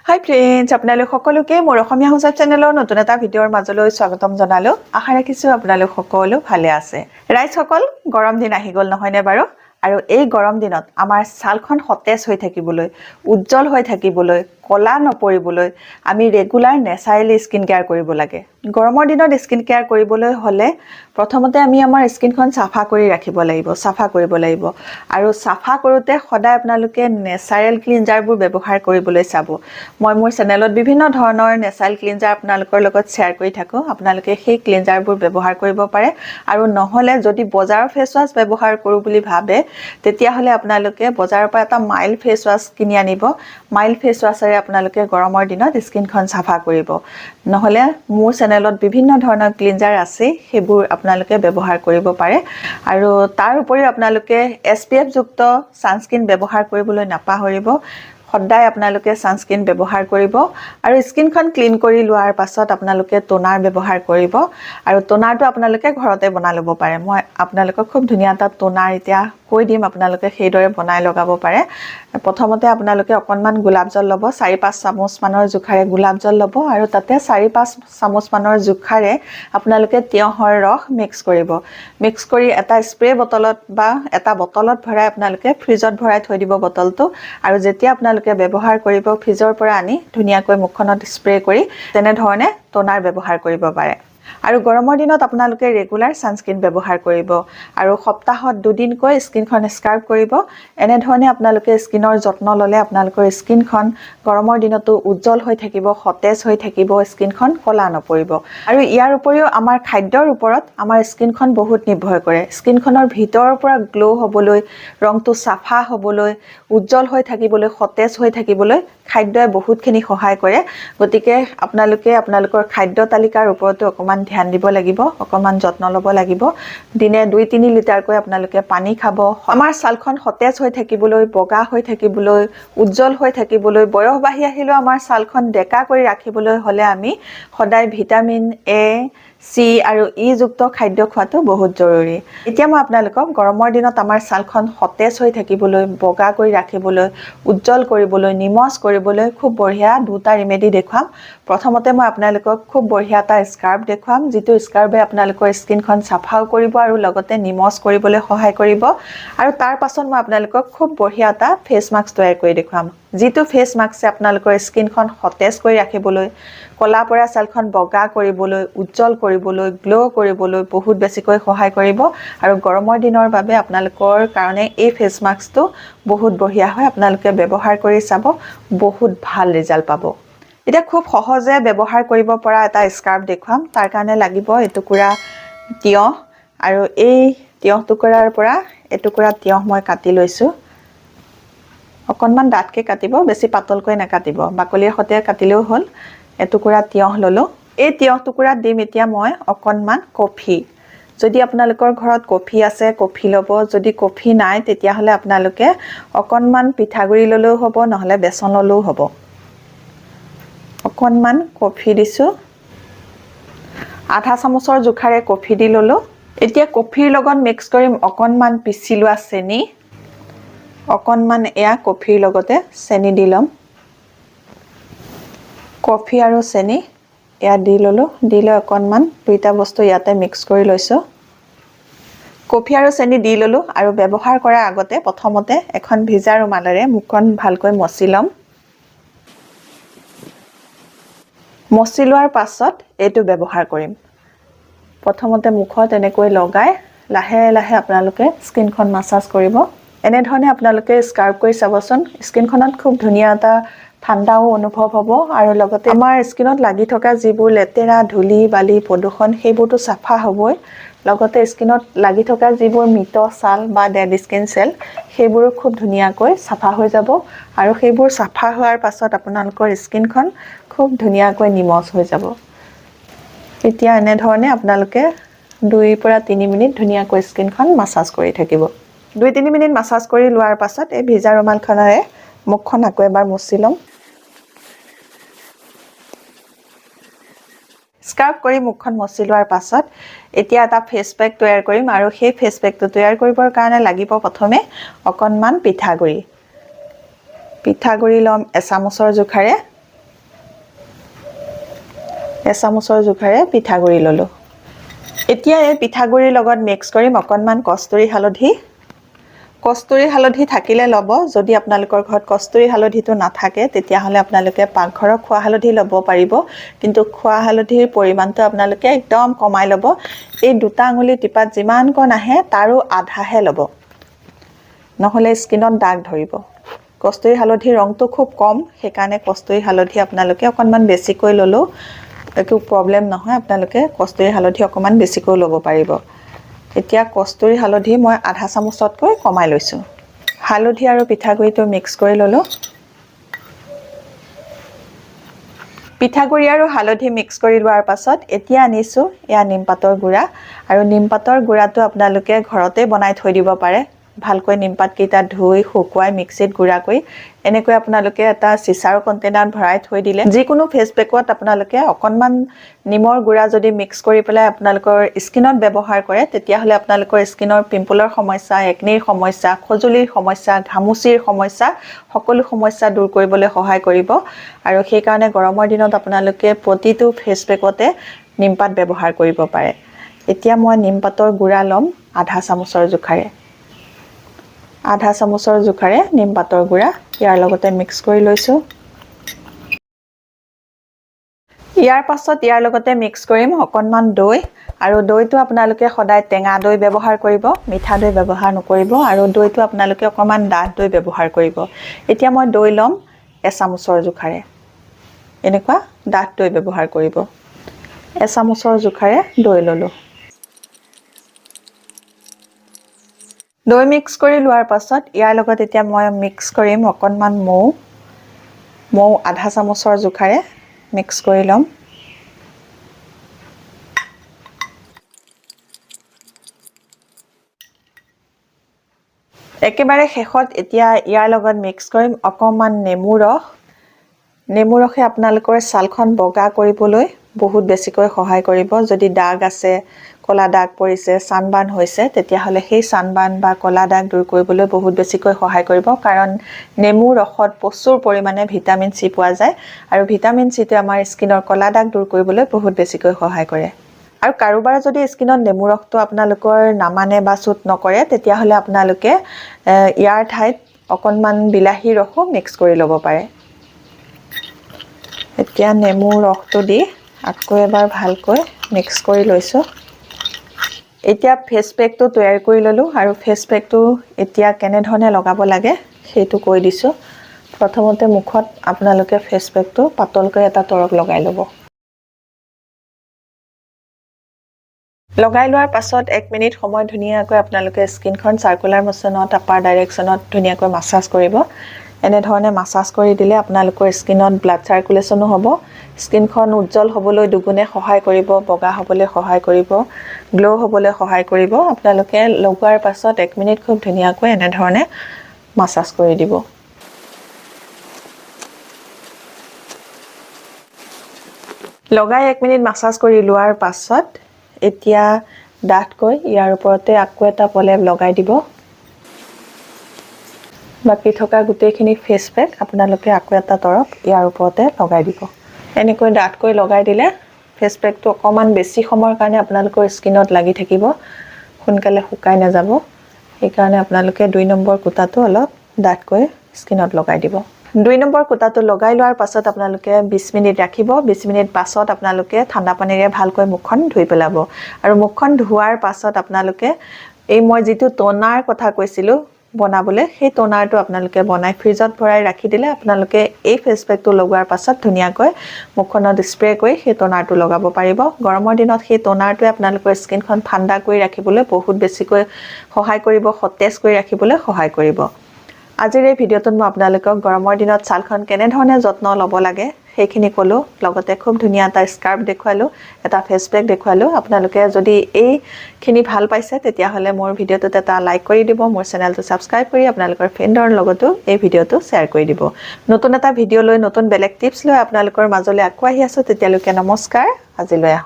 হাই friends, আপোনালোক সকলোকে মোৰ অসমীয়া সঁচা চেনেলৰ নতুন এটা ভিডিঅ'ৰ মাজলৈ স্বাগতম জনালো। আশা ৰাখিছোঁ আপোনালোক সকলো ভালে আছে। ৰাইজসকল, গৰম দিন আহি গ'ল নহয়নে বাৰু? আৰু এই গৰম দিনত আমাৰ ছালখন সতেজ হৈ থাকিবলৈ, উজ্জ্বল হৈ থাকিবলৈ, কলা নপৰিবলৈ আমি ৰেগুলাৰ নেচাৰেলি স্কিন কেয়াৰ কৰিব লাগে। গৰমৰ দিনত স্কিন কেয়াৰ কৰিবলৈ হ'লে প্ৰথমতে আমি আমাৰ স্কিনখন চাফা কৰি ৰাখিব লাগিব, চাফা কৰিব লাগিব। আৰু চাফা কৰোঁতে সদায় আপোনালোকে নেচাৰেল ক্লিনজাৰবোৰ ব্যৱহাৰ কৰিবলৈ চাব। মই মোৰ চেনেলত বিভিন্ন ধৰণৰ নেচাৰেল ক্লিনজাৰ আপোনালোকৰ লগত শ্বেয়াৰ কৰি থাকোঁ। আপোনালোকে সেই ক্লিনজাৰবোৰ ব্যৱহাৰ কৰিব পাৰে। আৰু নহ'লে যদি বজাৰৰ ফেচ ৱাছ ব্যৱহাৰ কৰোঁ বুলি ভাবে, তেতিয়াহ'লে আপোনালোকে বজাৰৰ পৰা এটা মাইল্ড ফেচ ৱাছ কিনি আনিব। মাইল্ড ফেচ ৱাছেৰে আপোনালোকে গৰমৰ দিনত স্কিনখন চাফা কৰিব। নহ'লে মোৰ চেনেলত বিভিন্ন ধৰণৰ ক্লিনজাৰ আছে, সেইবোৰ আপোনালোকে ব্যৱহাৰ কৰিব পাৰে। আৰু তাৰ উপৰিও আপোনালোকে SPF যুক্ত ছানস্ক্ৰীন ব্যৱহাৰ কৰিবলৈ নাপাহৰিব। সদায় আপোনালোকে ছানস্ক্ৰীন ব্যৱহাৰ কৰিব। আৰু স্কিনখন ক্লিন কৰি লোৱাৰ পাছত আপোনালোকে টোনাৰ ব্যৱহাৰ কৰিব। আৰু টোনাৰটো আপোনালোকে ঘৰতে বনাই ল'ব পাৰে। মই আপোনালোকক খুব ধুনীয়া এটা টোনাৰ এতিয়া কৈ দিম, আপোনালোকে সেইদৰে বনাই লগাব পাৰে। প্ৰথমতে আপোনালোকে অকণমান গোলাপ জল ল'ব, 4-5 চামুচমানৰ জোখাৰে গোলাপ জল ল'ব। আৰু তাতে 4-5 চামুচমানৰ জোখাৰে আপোনালোকে তিয়ঁহৰ ৰস মিক্স কৰিব। মিক্স কৰি এটা স্প্ৰে বটলত বা এটা বটলত ভৰাই আপোনালোকে ফ্ৰিজত ভৰাই থৈ দিব বটলটো। আৰু যেতিয়া আপোনালোকে ব্যৱহাৰ কৰিব, ফ্ৰিজৰ পৰা আনি ধুনীয়াকৈ মুখখনত স্প্ৰে কৰি তেনেধৰণে টোনাৰ ব্যৱহাৰ কৰিব পাৰে। আৰু গৰমৰ দিনত আপোনালোকে ৰেগুলাৰ ছানস্ক্ৰীন ব্যৱহাৰ কৰিব। আৰু সপ্তাহত 2 দিনকৈ স্কিনখন স্ক্ৰাব কৰিব। এনেধৰণে আপোনালোকে স্কিনৰ যত্ন ল'লে আপোনালোকৰ স্কিনখন গৰমৰ দিনতো উজ্জ্বল হৈ থাকিব, সতেজ হৈ থাকিব, স্কিনখন ক'লা নপৰিব। আৰু ইয়াৰ উপৰিও আমাৰ খাদ্যৰ ওপৰত আমাৰ স্কিনখন বহুত নিৰ্ভৰ কৰে। স্কিনখনৰ ভিতৰৰ পৰা গ্ল' হ'বলৈ, ৰংটো চাফা হ'বলৈ, উজ্জ্বল হৈ থাকিবলৈ, সতেজ হৈ থাকিবলৈ খাদ্যই বহুতখিনি সহায় কৰে। গতিকে আপোনালোকে আপোনালোকৰ খাদ্য তালিকাৰ ওপৰতো অকণমান ধ্যান দিব লাগিব, অকণমান যত্ন ল'ব লাগিব। দিনে 2-3 লিটাৰকৈ আপোনালোকে পানী খাব। আমাৰ ছালখন সতেজ হৈ থাকিবলৈ, বগা হৈ থাকিবলৈ, উজ্জ্বল হৈ থাকিবলৈ, বয়স বাঢ়ি আহিলেও আমাৰ ছালখন ডেকা কৰি ৰাখিবলৈ হ'লে আমি সদায় ভিটামিন A, C আৰু E যুক্ত খাদ্য খোৱাটো বহুত জৰুৰী। এতিয়া মই আপোনালোকক গৰমৰ দিনত আমাৰ ছালখন সতেজ হৈ থাকিবলৈ, বগা কৰি ৰাখিবলৈ, উজ্জ্বল কৰিবলৈ, নিমজ কৰিবলৈ খুব বঢ়িয়া 2টা ৰেমেডি দেখুৱাম। প্ৰথমতে মই আপোনালোকক খুব বঢ়িয়া এটা স্কাৰ্ব দেখুৱাম, যিটো স্কাৰ্বে আপোনালোকৰ স্কিনখন চাফাও কৰিব আৰু লগতে নিমজ কৰিবলৈ সহায় কৰিব। আৰু তাৰ পাছত মই আপোনালোকক খুব বঢ়িয়া এটা ফেচ মাস্ক তৈয়াৰ কৰি দেখুৱাম, যিটো ফেচ মাস্কে আপোনালোকৰ স্কিনখন সতেজ কৰি ৰাখিবলৈ, ক'লা পৰা ছালখন বগা কৰিবলৈ, উজ্জ্বল কৰিবলৈ, গ্ল' কৰিবলৈ বহুত বেছিকৈ সহায় কৰিব। আৰু গৰমৰ দিনৰ বাবে আপোনালোকৰ কাৰণে এই ফেচ মাস্কটো বহুত বঢ়িয়া হয়। আপোনালোকে ব্যৱহাৰ কৰি চাব, বহুত ভাল ৰিজাল্ট পাব। এতিয়া খুব সহজে ব্যৱহাৰ কৰিব পৰা এটা স্কাৰ্ব দেখুৱাম। তাৰ কাৰণে লাগিব এটুকুৰা তিয়ঁহ। আৰু এই তিয়ঁহ টুকুৰাৰ পৰা এটুকুৰা তিয়ঁহ মই কাটি লৈছোঁ। অকণমান ডাঠকৈ কাটিব, বেছি পাতলকৈ নাকাটিব, বাকলিৰ সৈতে কাটিলেও হ'ল। এটুকুৰা তিয়ঁহ ল'লোঁ। এই তিয়ঁহ টুকুৰাত দিম এতিয়া মই অকণমান কফি। যদি আপোনালোকৰ ঘৰত কফি আছে, কফি ল'ব। যদি কফি নাই, তেতিয়াহ'লে আপোনালোকে অকণমান পিঠাগুড়ি ল'লেও হ'ব, নহ'লে বেচন ল'লেও হ'ব। অকণমান কফি দিছোঁ, আধা চামুচৰ জোখাৰে কফি দি ল'লোঁ। এতিয়া কফিৰ লগত মিক্স কৰিম অকণমান পিচি লোৱা চেনি। অকণমান এয়া কফিৰ লগতে চেনি দি ল'ম। কফি আৰু চেনি এয়া দি ল'লোঁ। দি লৈ অকণমান 2টা বস্তু ইয়াতে মিক্স কৰি লৈছোঁ। কফি আৰু চেনি দি ল'লোঁ। আৰু ব্যৱহাৰ কৰাৰ আগতে প্ৰথমতে এখন ভিজা ৰুমালেৰে মুখখন ভালকৈ মচি ল'ম। মচি লোৱাৰ পাছত এইটো ব্যৱহাৰ কৰিম। প্ৰথমতে মুখত এনেকৈ লগাই লাহে লাহে আপোনালোকে স্কিনখন মাছাজ কৰিব। এনেধৰণে আপোনালোকে স্কাৰ্ব কৰি চাবচোন। স্কিনখনত খুব ধুনীয়া এটা ঠাণ্ডাও অনুভৱ হ'ব। আৰু লগতে আমাৰ স্কিনত লাগি থকা যিবোৰ লেতেৰা, ধূলি, বালি, প্ৰদূষণ, সেইবোৰতো চাফা হ'বই। লগতে স্কিনত লাগি থকা যিবোৰ মৃত ছাল বা ডেড স্কিন চেল, সেইবোৰো খুব ধুনীয়াকৈ চাফা হৈ যাব। আৰু সেইবোৰ চাফা হোৱাৰ পাছত আপোনালোকৰ স্কিনখন খুব ধুনীয়াকৈ নিমজ হৈ যাব। এতিয়া এনেধৰণে আপোনালোকে 2 পৰা 3 মিনিট ধুনীয়াকৈ স্কিনখন মাছাজ কৰি থাকিব। 2-3 মিনিট মাছাজ কৰি লোৱাৰ পাছত এই ভিজা ৰুমালখনেৰে মুখখন আকৌ এবাৰ মুচি ল'ম। স্কাৰ্ব কৰি মুখখন মচি লোৱাৰ পাছত এতিয়া এটা ফেচ পেক তৈয়াৰ কৰিম। আৰু সেই ফেচ পেকটো তৈয়াৰ কৰিবৰ কাৰণে লাগিব প্ৰথমে অকণমান পিঠাগুড়ি। পিঠাগুড়ি ল'ম 1 চামুচৰ জোখাৰে। এচামুচৰ জোখাৰে পিঠাগুড়ি ললোঁ এতিয়া এই পিঠাগুড়িৰ লগত মিক্স কৰিম অকণমান কস্তুৰী হালধি কস্তুৰী হালধি থাকিলে ল'ব যদি আপোনালোকৰ ঘৰত কস্তুৰী হালধিটো নাথাকে তেতিয়াহ'লে আপোনালোকে পাকঘৰৰ খোৱা হালধি ল'ব পাৰিব কিন্তু খোৱা হালধিৰ পৰিমাণটো আপোনালোকে একদম কমাই ল'ব এই দুটা আঙুলি টিপাত যিমান কণ আহে তাৰো আধাহে ল'ব নহ'লে স্কিনত দাগ ধৰিব কস্তুৰী হালধিৰ ৰংটো খুব কম সেইকাৰণে কস্তুৰী হালধি আপোনালোকে অকণমান বেছিকৈ ল'লেও একো প্ৰব্লেম নহয় আপোনালোকে কস্তুৰী হালধি অকণমান বেছিকৈ ল'ব পাৰিব এতিয়া কস্তুৰী হালধি মই আধা চামুচতকৈ কমাই লৈছোঁ হালধি আৰু পিঠাগুড়িটো মিক্স কৰি ল'লোঁ পিঠাগুড়ি আৰু হালধি মিক্স কৰি লোৱাৰ পাছত এতিয়া আনিছোঁ এয়া নিমপাতৰ গুড়া আৰু নিমপাতৰ গুড়াটো আপোনালোকে ঘৰতে বনাই থৈ দিব পাৰে ভালকৈ নিমপাতকেইটা ধুই শুকুৱাই মিক্সিত গুড়া কৰি এনেকৈ আপোনালোকে এটা চিচাৰ কণ্টেইনাৰত ভৰাই থৈ দিলে যিকোনো ফেচ পেকত আপোনালোকে অকণমান নিমৰ গুড়া যদি মিক্স কৰি পেলাই আপোনালোকৰ স্কিনত ব্যৱহাৰ কৰে তেতিয়াহ'লে আপোনালোকৰ স্কিনৰ পিম্পলৰ সমস্যা একনিৰ সমস্যা খজুলিৰ সমস্যা ঘামুচিৰ সমস্যা সকলো সমস্যা দূৰ কৰিবলৈ সহায় কৰিব আৰু সেইকাৰণে গৰমৰ দিনত আপোনালোকে প্ৰতিটো ফেচ পেকতে নিমপাত ব্যৱহাৰ কৰিব পাৰে এতিয়া মই নিমপাতৰ গুড়া ল'ম আধা চামুচৰ জোখাৰে আধা চামুচৰ জোখাৰে নিমপাতৰ গুড়া ইয়াৰ লগতে মিক্স কৰি লৈছোঁ ইয়াৰ পাছত ইয়াৰ লগতে মিক্স কৰিম অকণমান দৈ আৰু দৈটো আপোনালোকে সদায় টেঙা দৈ ব্যৱহাৰ কৰিব মিঠা দৈ ব্যৱহাৰ নকৰিব আৰু দৈটো আপোনালোকে অকণমান ডাঠ দৈ ব্যৱহাৰ কৰিব এতিয়া মই দৈ ল'ম এচামুচৰ জোখাৰে এনেকুৱা ডাঠ দৈ ব্যৱহাৰ কৰিব এচামুচৰ জোখাৰে দৈ ল'লোঁ দৈ মিক্স কৰি লোৱাৰ পাছত ইয়াৰ লগত এতিয়া মই মিক্স কৰিম অকণমান মৌ আধা চামুচৰ জোখাৰে মিক্স কৰি ল'ম একেবাৰে শেষত এতিয়া ইয়াৰ লগত মিক্স কৰিম অকণমান নেমু ৰসে আপোনালোকৰ ছালখন বগা কৰিবলৈ বহুত বেছিকৈ সহায় কৰিব যদি দাগ আছে কলা দাগ পৰিছে সানবাৰ্ণ হৈছে তেতিয়াহ'লে সেই সানবাৰ্ণ বা কলা দাগ দূৰ কৰিবলৈ বহুত বেছিকৈ সহায় কৰিব কাৰণ নেমু ৰসত প্ৰচুৰ পৰিমাণে ভিটামিন চি পোৱা যায় আৰু ভিটামিন চিটোৱে আমাৰ স্কিনৰ কলা দাগ দূৰ কৰিবলৈ বহুত বেছিকৈ সহায় কৰে আৰু কাৰোবাৰ যদি স্কিনত নেমু ৰসটো আপোনালোকৰ নামানে বা চুট নকৰে তেতিয়াহ'লে আপোনালোকে ইয়াৰ ঠাইত অকণমান বিলাহী ৰসো মিক্স কৰি ল'ব পাৰে এতিয়া নেমু ৰসটো দি আকৌ এবাৰ ভালকৈ মিক্স কৰি লৈছোঁ এতিয়া ফেচ পেকটো তৈয়াৰ কৰি ল'লোঁ আৰু ফেচ পেকটো এতিয়া কেনেধৰণে লগাব লাগে সেইটো কৈ দিছোঁ প্ৰথমতে মুখত আপোনালোকে ফেচ পেকটো পাতলকৈ এটা তৰপ লগাই ল'ব লগাই লোৱাৰ পাছত 1 মিনিট সময় ধুনীয়াকৈ আপোনালোকে স্কিনখন সাৰ্কুলাৰ মোচনত আপাৰ ডাইৰেকশ্যনত ধুনীয়াকৈ মাসাজ কৰিব এনেধৰণে মাসাজ কৰি দিলে আপোনালোকৰ স্কিনত ব্লাড সাৰ্কুলেশ্যনো হ'ব স্কিনখন উজ্জ্বল হ'বলৈ দুগুণে সহায় কৰিব বগা হ'বলৈ সহায় কৰিব গ্লো হ'বলৈ সহায় কৰিব আপোনালোকে লগোৱাৰ পাছত 1 মিনিট খুব ধুনীয়াকৈ এনেধৰণে মাসাজ কৰি দিব লগাই 1 মিনিট মাসাজ কৰি লোৱাৰ পাছত এতিয়া ডাঠকৈ ইয়াৰ ওপৰতে আকৌ এটা পলেপ লগাই দিব বাকি থকা গোটেইখিনি ফেচ পেক আপোনালোকে আকৌ এটা তৰপ ইয়াৰ ওপৰতে লগাই দিব এনেকৈ ডাঠকৈ লগাই দিলে ফেচ পেকটো অকণমান বেছি সময়ৰ কাৰণে আপোনালোকৰ স্কিনত লাগি থাকিব সোনকালে শুকাই নাযাব সেইকাৰণে আপোনালোকে 2 নম্বৰ কুটাটো অলপ ডাঠকৈ স্কিনত লগাই দিব 2 নম্বৰ কুটাটো লগাই লোৱাৰ পাছত আপোনালোকে 20 মিনিট ৰাখিব 20 মিনিট পাছত আপোনালোকে ঠাণ্ডা পানীৰে ভালকৈ মুখখন ধুই পেলাব আৰু মুখখন ধোৱাৰ পাছত আপোনালোকে এই মই যেটো টোনাৰ কথা কৈছিলোঁ বনাবলে সেই টোনাৰটো আপোনালোকে বনাই ফ্ৰিজত ভৰাই ৰাখি দিলে আপোনালোকে এই ফেচ পেকটো লগোৱাৰ পাছত ধুনীয়াকৈ মুখখনত স্প্ৰে কৰি সেই টোনাৰটো লগাব পাৰিব গৰমৰ দিনত সেই টোনাৰটোৱে আপোনালোকৰ স্কিনখন ঠাণ্ডা কৰি ৰাখিবলৈ বহুত বেছিকৈ সহায় কৰিব সতেজ কৰি ৰাখিবলৈ সহায় কৰিব আজিৰ এই ভিডিঅ'টোত মই আপোনালোকক গৰমৰ দিনত ছালখন কেনেধৰণে যত্ন ল'ব লাগে সেইখিনি ক'লো লগতে খুব ধুনীয়া এটা স্কাৰ্ফ দেখুৱালো এটা ফেচ পেক দেখুৱালো আপোনালোকে যদি এইখিনি ভাল পাইছে তেতিয়াহ'লে মোৰ ভিডিঅ'টোত এটা লাইক কৰি দিব মোৰ চেনেলটো সাবস্ক্ৰাইব কৰি আপোনালোকৰ ফ্ৰেণ্ডৰ লগতো এই ভিডিঅ'টো শ্বেয়াৰ কৰি দিব নতুন এটা ভিডিঅ' লৈ নতুন বেলেগ টিপছ লৈ আপোনালোকৰ মাজলৈ আকৌ আহি আছো তেতিয়ালৈকে নমস্কাৰ আজিলৈ আহোঁ